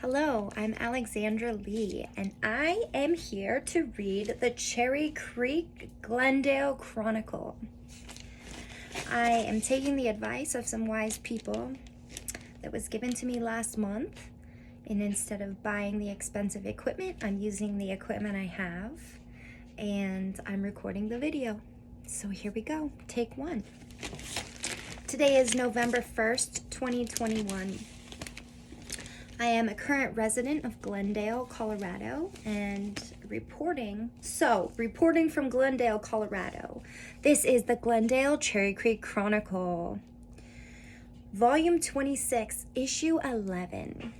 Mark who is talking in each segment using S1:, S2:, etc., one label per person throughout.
S1: Hello, I'm Alexandra Lee, and I am here to read the Cherry Creek Glendale Chronicle. I am taking the advice of some wise people that was given to me last month, and instead of buying the expensive equipment, I'm using the equipment I have, and I'm recording the video. So here we go, take one. Today is November 1st, 2021. I am a current resident of Glendale, Colorado, and reporting from Glendale, Colorado. This is the Glendale Cherry Creek Chronicle, Volume 26, Issue 11.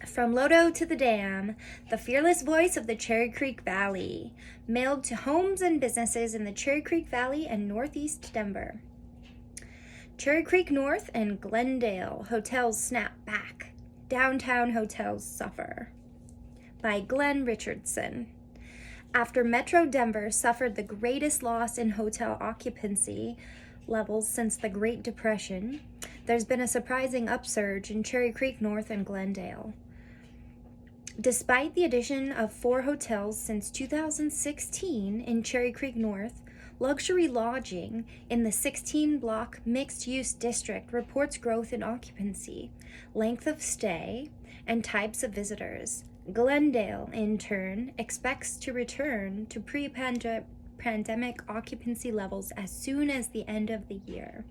S1: From Lodo to the Dam, the fearless voice of the Cherry Creek Valley, mailed to homes and businesses in the Cherry Creek Valley and Northeast Denver. Cherry Creek North and Glendale hotels snap back. Downtown hotels suffer. By Glenn Richardson. After Metro Denver suffered the greatest loss in hotel occupancy levels since the Great Depression, there's been a surprising upsurge in Cherry Creek North and Glendale. Despite the addition of 4 hotels since 2016 in Cherry Creek North, luxury lodging in the 16-block mixed-use district reports growth in occupancy, length of stay, and types of visitors. Glendale, in turn, expects to return to pre-pandemic occupancy levels as soon as the end of the year.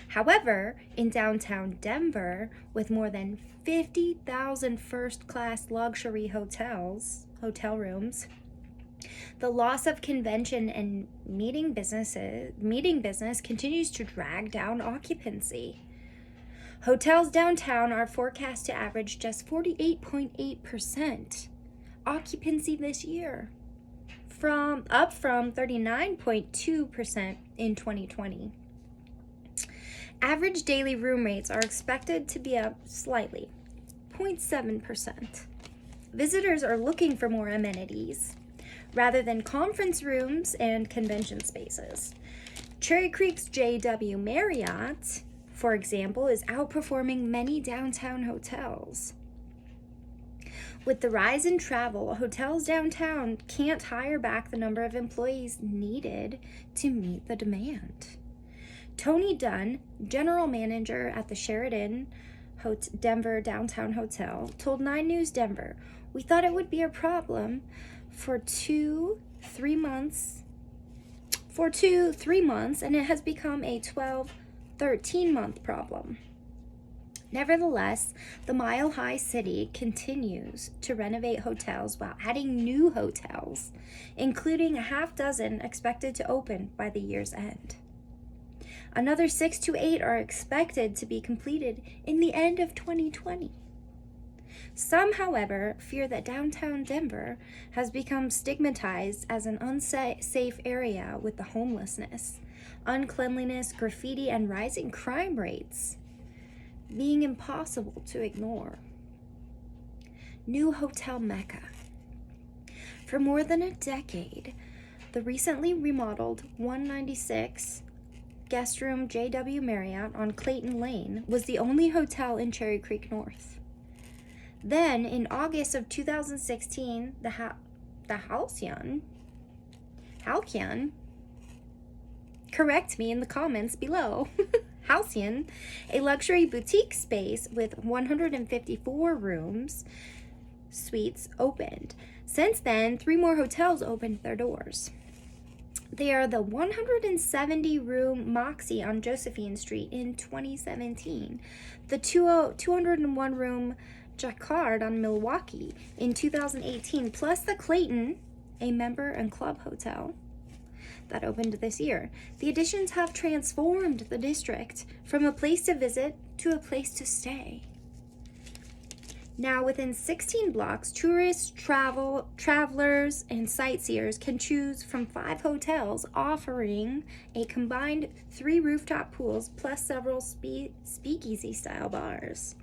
S1: However, in downtown Denver, with more than 50,000 first-class luxury hotel rooms, the loss of convention and meeting business continues to drag down occupancy. Hotels downtown are forecast to average just 48.8% occupancy this year, up from 39.2% in 2020. Average daily room rates are expected to be up slightly, 0.7%. Visitors are looking for more amenities rather than conference rooms and convention spaces. Cherry Creek's JW Marriott, for example, is outperforming many downtown hotels. With the rise in travel, hotels downtown can't hire back the number of employees needed to meet the demand. Tony Dunn, general manager at the Sheraton Denver Downtown Hotel, told 9 News Denver, "We thought it would be a problem for 2-3 months, and it has become a 12-13 month problem." Nevertheless, the Mile High City continues to renovate hotels while adding new hotels, including a half dozen expected to open by the year's end. Another 6 to 8 are expected to be completed in the end of 2020. Some, however, fear that downtown Denver has become stigmatized as an unsafe area with the homelessness, uncleanliness, graffiti, and rising crime rates being impossible to ignore. New hotel mecca. For more than a decade, the recently remodeled 196 guest room JW Marriott on Clayton Lane was the only hotel in Cherry Creek North. Then, in August of 2016, the Halcyon, correct me in the comments below, Halcyon, a luxury boutique space with 154 rooms, suites opened. Since then, 3 more hotels opened their doors. They are the 170-room Moxie on Josephine Street in 2017, the 201-room Jacquard on Milwaukee in 2018, plus the Clayton, a member and club hotel, that opened this year. The additions have transformed the district from a place to visit to a place to stay. Now, within 16 blocks, tourists, travelers, and sightseers can choose from 5 hotels offering a combined 3 rooftop pools plus several speakeasy-style bars.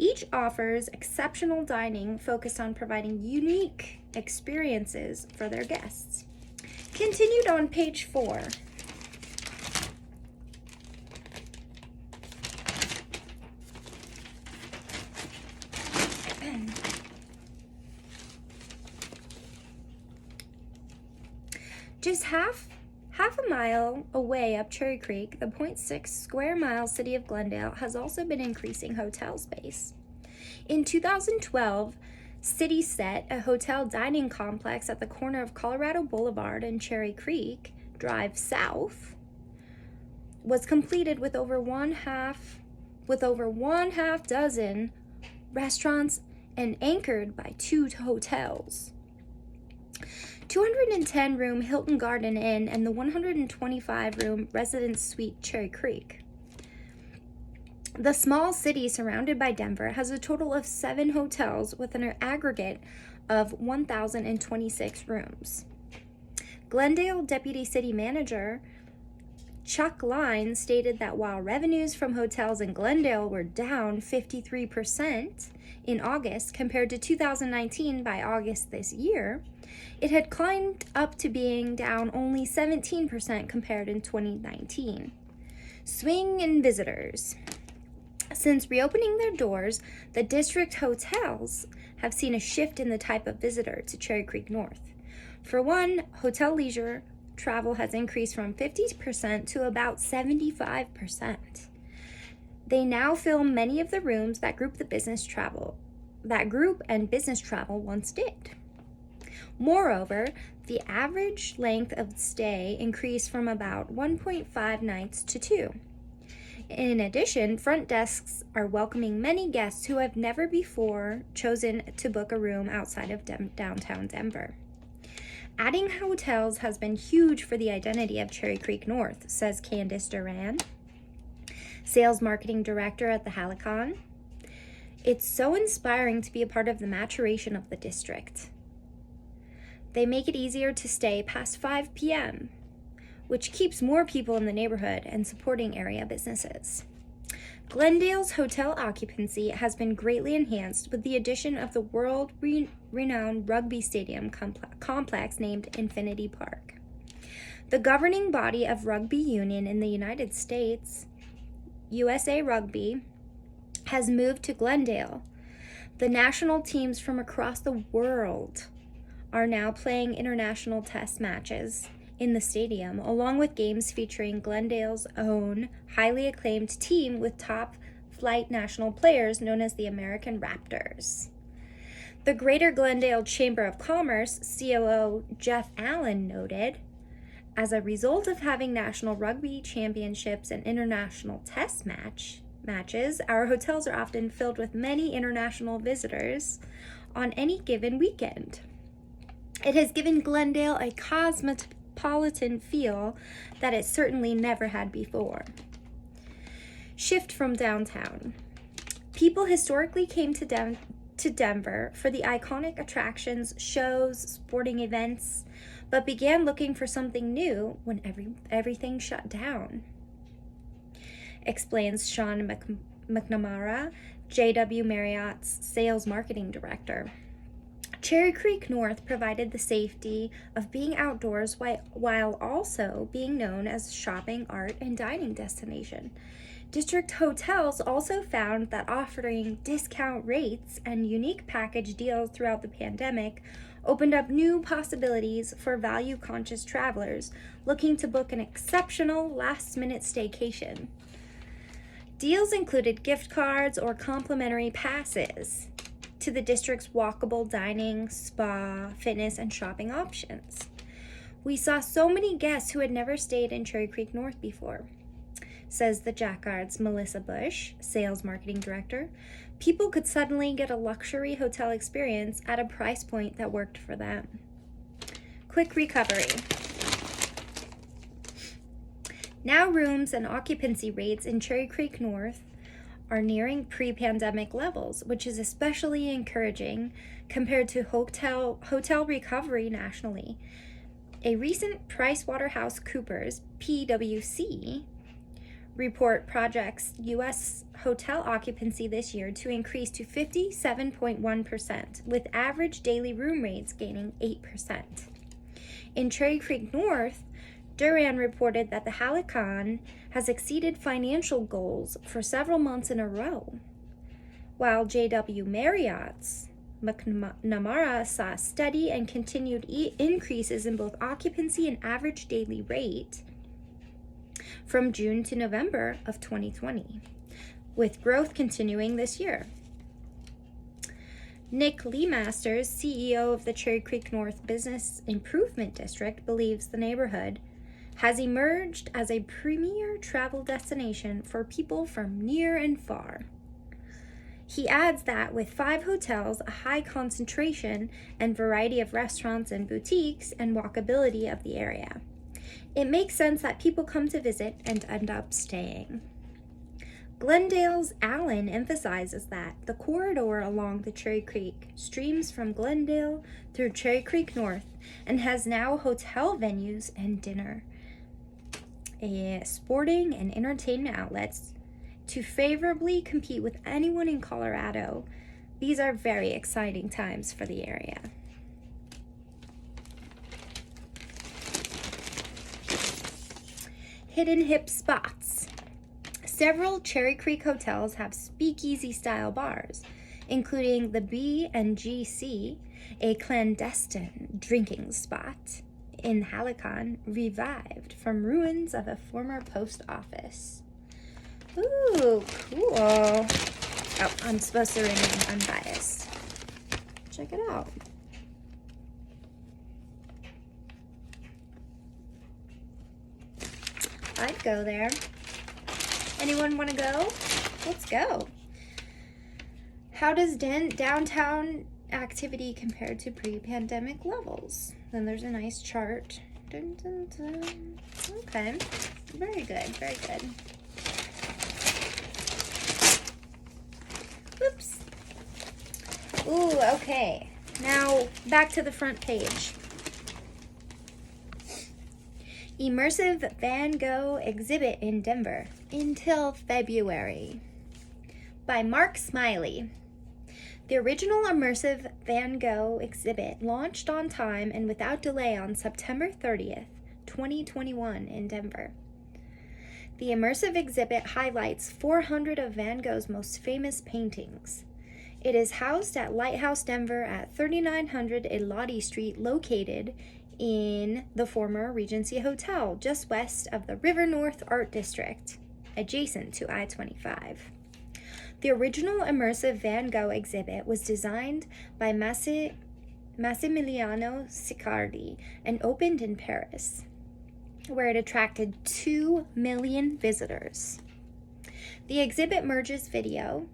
S1: Each offers exceptional dining focused on providing unique experiences for their guests. Continued on page 4. Just half a mile away up Cherry Creek, the 0.6 square mile city of Glendale has also been increasing hotel space. In 2012, City Set, a hotel dining complex at the corner of Colorado Boulevard and Cherry Creek Drive South, was completed with over one half dozen restaurants and anchored by 2 hotels. 210-room Hilton Garden Inn and the 125-room Residence Suite Cherry Creek. The small city surrounded by Denver has a total of 7 hotels with an aggregate of 1,026 rooms. Glendale Deputy City Manager Chuck Line stated that while revenues from hotels in Glendale were down 53% in August compared to 2019 by August this year, it had climbed up to being down only 17% compared in 2019. Swing in visitors. Since reopening their doors, the district hotels have seen a shift in the type of visitor to Cherry Creek North. For one, hotel leisure travel has increased from 50% to about 75%. They now fill many of the rooms that group and business travel once did. Moreover, the average length of stay increased from about 1.5 nights to 2. In addition, front desks are welcoming many guests who have never before chosen to book a room outside of downtown Denver. Adding hotels has been huge for the identity of Cherry Creek North, says Candace Duran, Sales Marketing Director at the Halicon. It's so inspiring to be a part of the maturation of the district. They make it easier to stay past 5 p.m., which keeps more people in the neighborhood and supporting area businesses. Glendale's hotel occupancy has been greatly enhanced with the addition of the world-renowned rugby stadium complex named Infinity Park. The governing body of rugby union in the United States, USA Rugby, has moved to Glendale. The national teams from across the world are now playing international test matches in the stadium, along with games featuring Glendale's own highly acclaimed team with top-flight national players known as the American Raptors. The Greater Glendale Chamber of Commerce COO Jeff Allen noted, as a result of having national rugby championships and international test matches, our hotels are often filled with many international visitors on any given weekend. It has given Glendale a cosmopolitan feel that it certainly never had before. Shift from downtown. People historically came to Denver for the iconic attractions, shows, sporting events, but began looking for something new when everything shut down, explains Sean McNamara, JW Marriott's Sales Marketing Director. Cherry Creek North provided the safety of being outdoors while also being known as a shopping, art, and dining destination. District hotels also found that offering discount rates and unique package deals throughout the pandemic opened up new possibilities for value-conscious travelers looking to book an exceptional last-minute staycation. Deals included gift cards or complimentary passes to the district's walkable dining, spa, fitness, and shopping options. We saw so many guests who had never stayed in Cherry Creek North before, says the Jacquard's Melissa Bush, Sales Marketing Director. People could suddenly get a luxury hotel experience at a price point that worked for them. Quick recovery. Now rooms and occupancy rates in Cherry Creek North are nearing pre-pandemic levels, which is especially encouraging compared to hotel recovery nationally. A recent PricewaterhouseCoopers PwC report projects U.S. hotel occupancy this year to increase to 57.1%, with average daily room rates gaining 8%. In Cherry Creek North, Duran reported that the Halicon has exceeded financial goals for several months in a row, while JW Marriott's McNamara saw steady and continued increases in both occupancy and average daily rate from June to November of 2020, with growth continuing this year. Nick Leemasters, CEO of the Cherry Creek North Business Improvement District, believes the neighborhood has emerged as a premier travel destination for people from near and far. He adds that with 5 hotels, a high concentration and variety of restaurants and boutiques, and walkability of the area, it makes sense that people come to visit and end up staying. Glendale's Allen emphasizes that the corridor along the Cherry Creek streams from Glendale through Cherry Creek North and has now hotel venues and dinner, sporting and entertainment outlets to favorably compete with anyone in Colorado. These are very exciting times for the area. Hidden hip spots. Several Cherry Creek hotels have speakeasy-style bars, including the B&GC, a clandestine drinking spot in Halicon, revived from ruins of a former post office. Ooh, cool. Oh, I'm supposed to remain unbiased. Check it out. I'd go there. Anyone want to go? Let's go. How does downtown activity compare to pre-pandemic levels? Then there's a nice chart. Dun, dun, dun. Okay, very good, very good. Whoops. Ooh, okay. Now back to the front page. Immersive Van Gogh exhibit in Denver until February by Mark Smiley. The original immersive Van Gogh exhibit launched on time and without delay on September 30th, 2021 in Denver. The immersive exhibit highlights 400 of Van Gogh's most famous paintings. It is housed at Lighthouse Denver at 3900 Elodie Street, located in the former Regency Hotel, just west of the River North Art District, adjacent to I-25. The original immersive Van Gogh exhibit was designed by Massimiliano Siccardi and opened in Paris, where it attracted 2 million visitors. The exhibit merges video,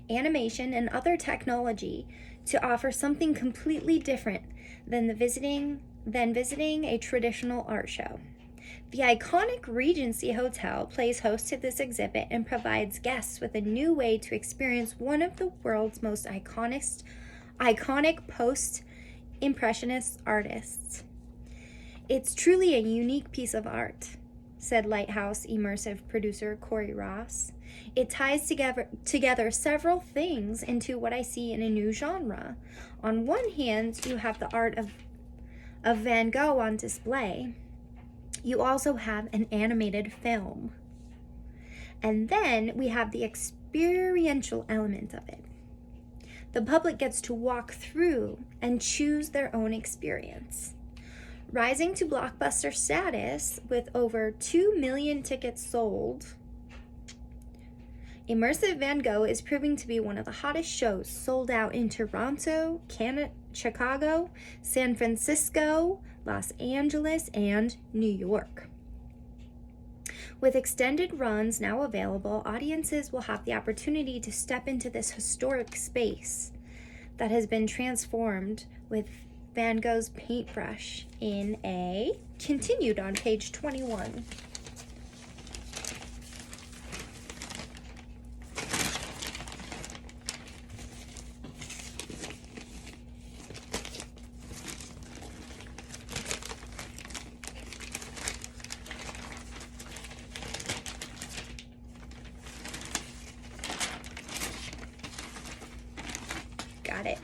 S1: animation, and other technology to offer something completely different than visiting a traditional art show. The iconic Regency Hotel plays host to this exhibit and provides guests with a new way to experience one of the world's most iconic post-impressionist artists. It's truly a unique piece of art, said Lighthouse immersive producer Corey Ross. It ties together several things into what I see in a new genre. On one hand, you have the art of Van Gogh on display. You also have an animated film. And then we have the experiential element of it. The public gets to walk through and choose their own experience. Rising to blockbuster status with over 2 million tickets sold, Immersive Van Gogh is proving to be one of the hottest shows, sold out in Toronto, Chicago, San Francisco, Los Angeles, and New York. With extended runs now available, audiences will have the opportunity to step into this historic space that has been transformed with Van Gogh's paintbrush in a continued on page 21. Got it.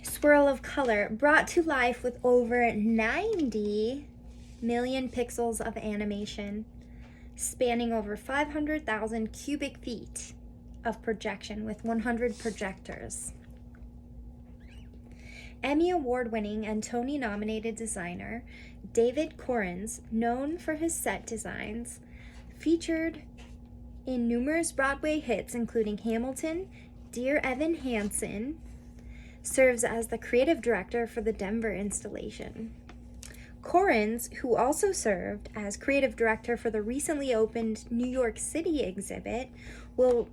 S1: Swirl of color, brought to life with over 90 million pixels of animation. spanning over 500,000 cubic feet of projection with 100 projectors. Emmy Award-winning and Tony-nominated designer David Corrins, known for his set designs, featured in numerous Broadway hits including Hamilton, Dear Evan Hansen, serves as the creative director for the Denver installation. Corrins, who also served as creative director for the recently opened New York City exhibit, will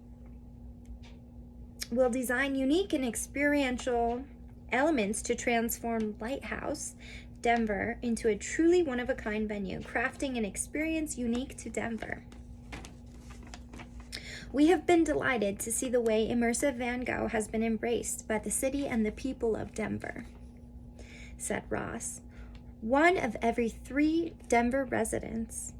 S1: design unique and experiential elements to transform Lighthouse, Denver, into a truly one-of-a-kind venue, crafting an experience unique to Denver. We have been delighted to see the way immersive Van Gogh has been embraced by the city and the people of Denver, said Ross. 1 of every 3 Denver residents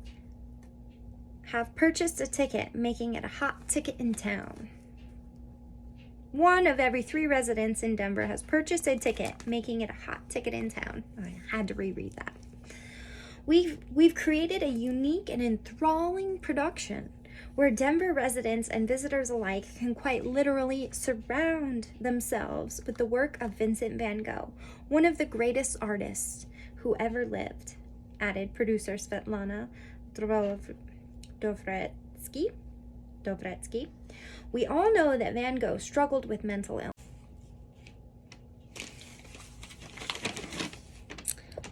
S1: have purchased a ticket, making it a hot ticket in town. 1 of every 3 residents in Denver has purchased a ticket, making it a hot ticket in town. I had to reread that. We've created a unique and enthralling production where Denver residents and visitors alike can quite literally surround themselves with the work of Vincent van Gogh, one of the greatest artists who ever lived, added producer Svetlana Dovretski. We all know that Van Gogh struggled with mental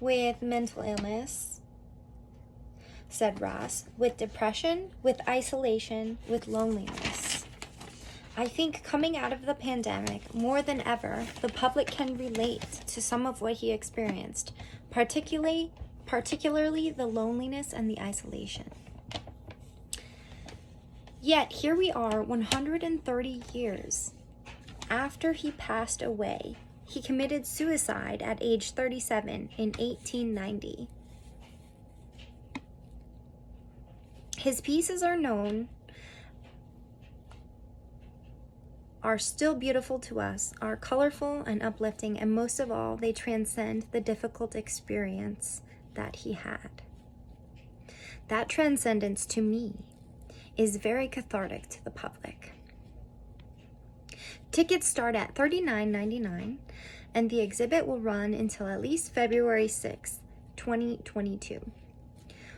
S1: illness. Said Ross, with depression, with isolation, with loneliness. I think coming out of the pandemic, more than ever, the public can relate to some of what he experienced, particularly the loneliness and the isolation. Yet here we are 130 years after he passed away. He committed suicide at age 37 in 1890. His pieces are still beautiful to us, are colorful and uplifting, and most of all, they transcend the difficult experience that he had. That transcendence, to me, is very cathartic to the public. Tickets start at $39.99, and the exhibit will run until at least February 6, 2022.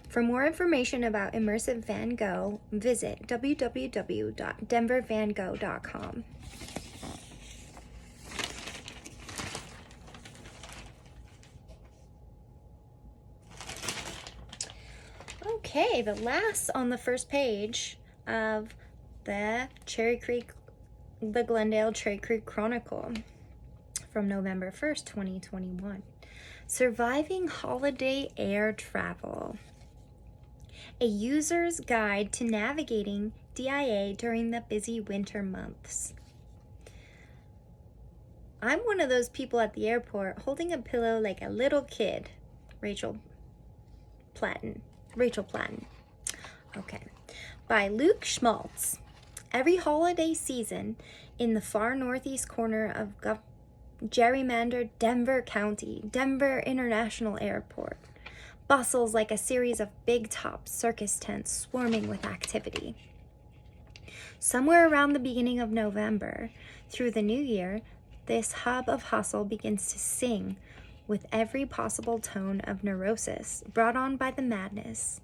S1: For more information about immersive Van Gogh, visit www.denvervangogh.com. Okay, the last on the first page of the Glendale Cherry Creek Chronicle from November 1st, 2021. Surviving Holiday Air Travel. A user's guide to navigating DIA during the busy winter months. I'm one of those people at the airport holding a pillow like a little kid. Rachel Platten. Okay. By Luke Schmaltz. Every holiday season in the far northeast corner of gerrymandered Denver County, Denver International Airport bustles like a series of big-top circus tents swarming with activity. Somewhere around the beginning of November through the new year, this hub of hustle begins to sing with every possible tone of neurosis brought on by the madness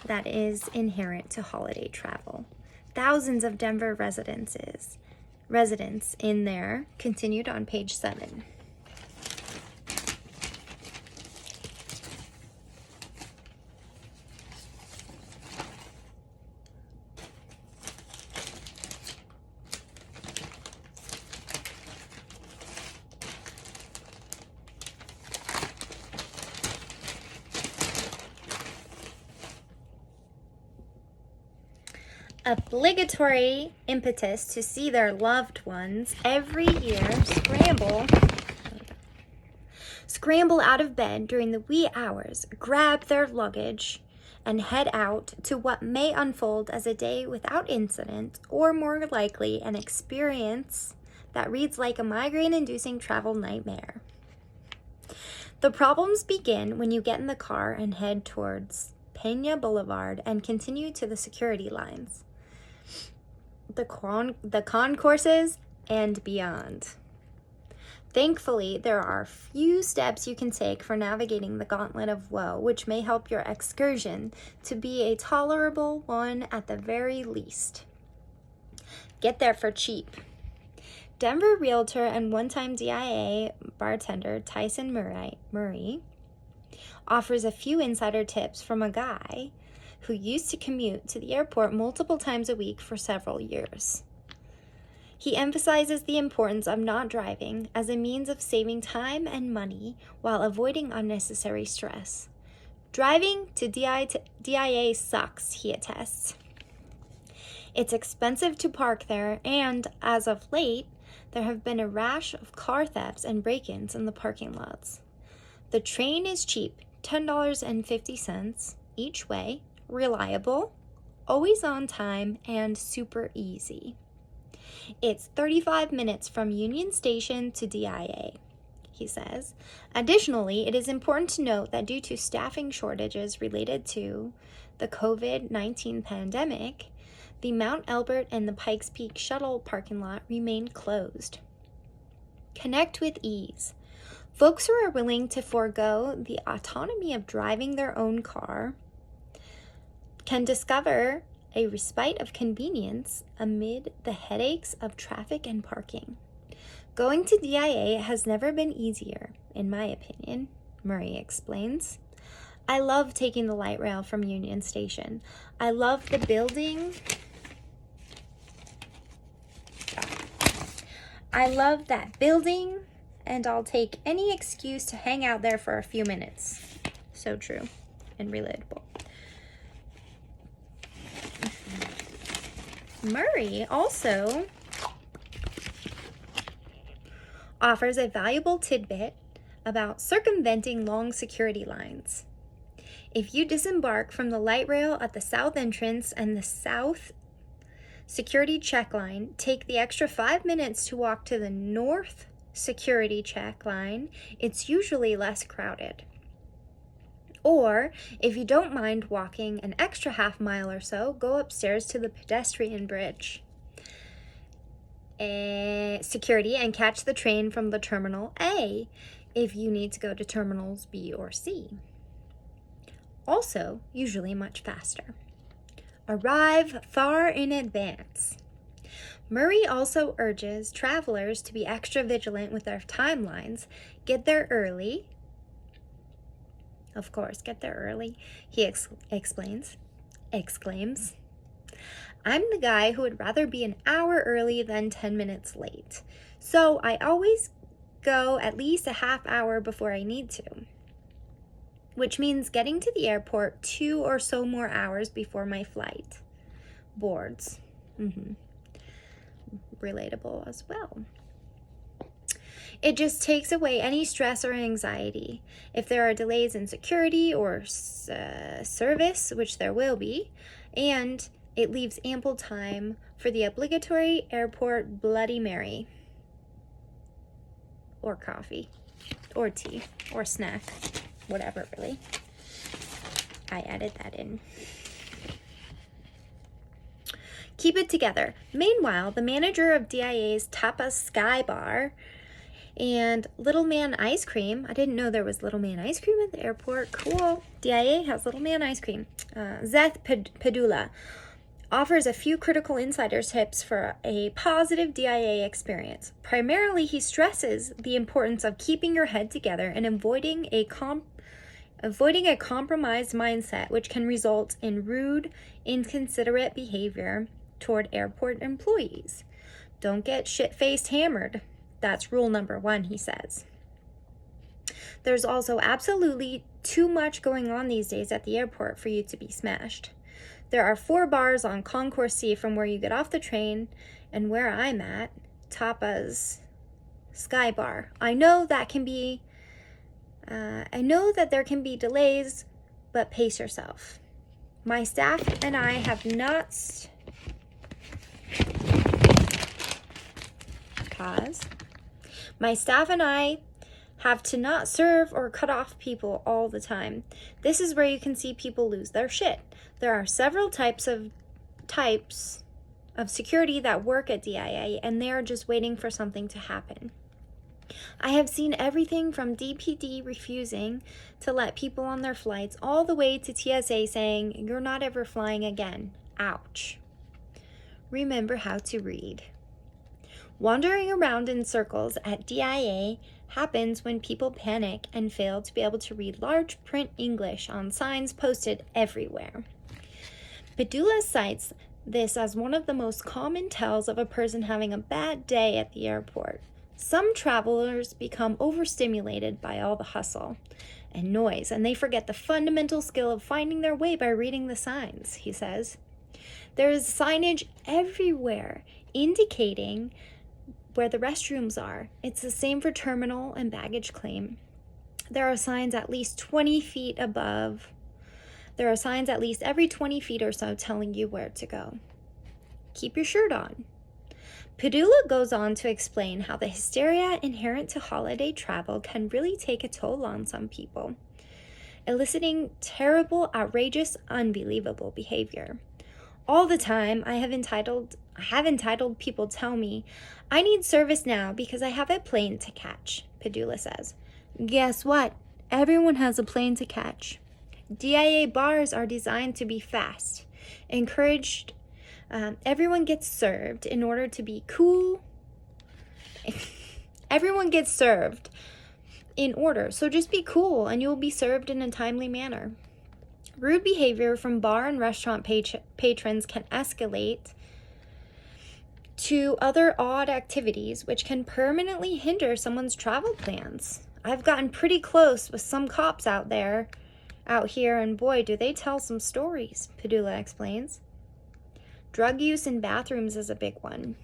S1: that is inherent to holiday travel. Thousands of Denver residents in there, continued on page 7. Obligatory impetus to see their loved ones every year scramble out of bed during the wee hours, grab their luggage, and head out to what may unfold as a day without incident, or more likely an experience that reads like a migraine-inducing travel nightmare. The problems begin when you get in the car and head towards Pena Boulevard and continue to the security lines, the concourses, and beyond. Thankfully, there are few steps you can take for navigating the gauntlet of woe, which may help your excursion to be a tolerable one at the very least. Get there for cheap. Denver realtor and one-time DIA bartender Tyson Murray offers a few insider tips from a guy who used to commute to the airport multiple times a week for several years. He emphasizes the importance of not driving as a means of saving time and money while avoiding unnecessary stress. Driving to DIA sucks, he attests. It's expensive to park there, and as of late, there have been a rash of car thefts and break-ins in the parking lots. The train is cheap, $10.50 each way, reliable, always on time, and super easy. It's 35 minutes from Union Station to DIA, he says. Additionally, it is important to note that due to staffing shortages related to the COVID-19 pandemic, the Mount Elbert and the Pikes Peak shuttle parking lot remain closed. Connect with ease. Folks who are willing to forego the autonomy of driving their own car can discover a respite of convenience amid the headaches of traffic and parking. Going to DIA has never been easier, in my opinion, Murray explains. I love taking the light rail from Union Station. I love the building. I love that building, and I'll take any excuse to hang out there for a few minutes. So true and relatable. Murray also offers a valuable tidbit about circumventing long security lines. If you disembark from the light rail at the south entrance and the south security check line, take the extra 5 minutes to walk to the north security check line. It's usually less crowded. Or, if you don't mind walking an extra half mile or so, go upstairs to the pedestrian bridge security and catch the train from the Terminal A if you need to go to Terminals B or C. Also, usually much faster. Arrive far in advance. Murray also urges travelers to be extra vigilant with their timelines. Get there early. Of course, get there early, he exclaims. I'm the guy who would rather be an hour early than 10 minutes late. So I always go at least a half hour before I need to, which means getting to the airport 2 or so more hours before my flight boards. Relatable as well. It just takes away any stress or anxiety. If there are delays in security or service, which there will be, and it leaves ample time for the obligatory airport Bloody Mary, or coffee, or tea, or snack, whatever, really. I added that in. Keep it together. Meanwhile, the manager of DIA's Tapas Sky Bar and Little Man Ice Cream. I didn't know there was Little Man Ice Cream at the airport. Cool. DIA has Little Man Ice Cream. Zeth Padula offers a few critical insider tips for a positive DIA experience. Primarily, he stresses the importance of keeping your head together and avoiding a compromised mindset, which can result in rude, inconsiderate behavior toward airport employees. Don't get shit-faced hammered. That's rule number 1, he says. There's also absolutely too much going on these days at the airport for you to be smashed. There are 4 bars on Concourse C from where you get off the train and where I'm at, Tapas Sky Bar. I know that there can be delays, but pace yourself. My staff and I have not... My staff and I have to not serve or cut off people all the time. This is where you can see people lose their shit. There are several types of security that work at DIA, and they are just waiting for something to happen. I have seen everything from DPD refusing to let people on their flights all the way to TSA saying, "You're not ever flying again." Ouch. Remember how to read. Wandering around in circles at DIA happens when people panic and fail to be able to read large print English on signs posted everywhere. Padula cites this as one of the most common tells of a person having a bad day at the airport. Some travelers become overstimulated by all the hustle and noise, and they forget the fundamental skill of finding their way by reading the signs, he says. There is signage everywhere indicating where the restrooms are. It's the same for terminal and baggage claim. There are signs at least 20 feet above. There are signs at least every 20 feet or so telling you where to go. Keep your shirt on. Padula goes on to explain how the hysteria inherent to holiday travel can really take a toll on some people, eliciting terrible, outrageous, unbelievable behavior. All the time, I have entitled people tell me, "I need service now because I have a plane to catch," Padula says. Guess what? Everyone has a plane to catch. DIA bars are designed to be fast, encouraged. Everyone gets served in order to be cool. Everyone gets served in order, so just be cool and you will be served in a timely manner. Rude behavior from bar and restaurant patrons can escalate to other odd activities, which can permanently hinder someone's travel plans. I've gotten pretty close with some cops out here, and boy, do they tell some stories, Padula explains. Drug use in bathrooms is a big one.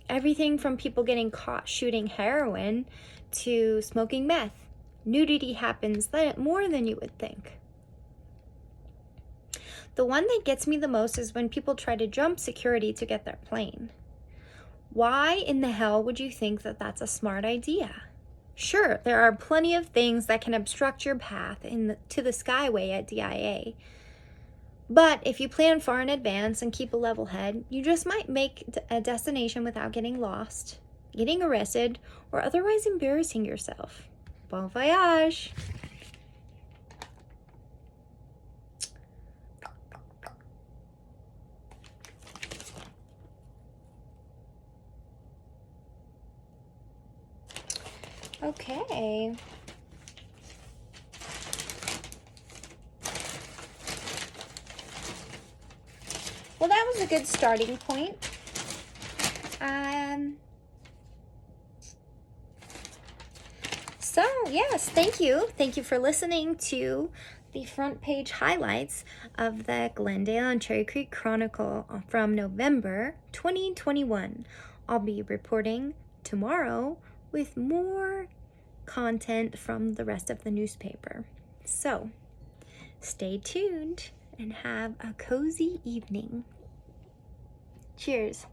S1: Everything from people getting caught shooting heroin to smoking meth. Nudity happens more than you would think. The one that gets me the most is when people try to jump security to get their plane. Why in the hell would you think that that's a smart idea? Sure, there are plenty of things that can obstruct your path to the skyway at DIA. But if you plan far in advance and keep a level head, you just might make a destination without getting lost, getting arrested, or otherwise embarrassing yourself. Bon voyage! Okay. Well, that was a good starting point. So, yes, thank you. Thank you for listening to the front page highlights of the Glendale and Cherry Creek Chronicle from November 2021. I'll be reporting tomorrow with more content from the rest of the newspaper. So, stay tuned and have a cozy evening. Cheers.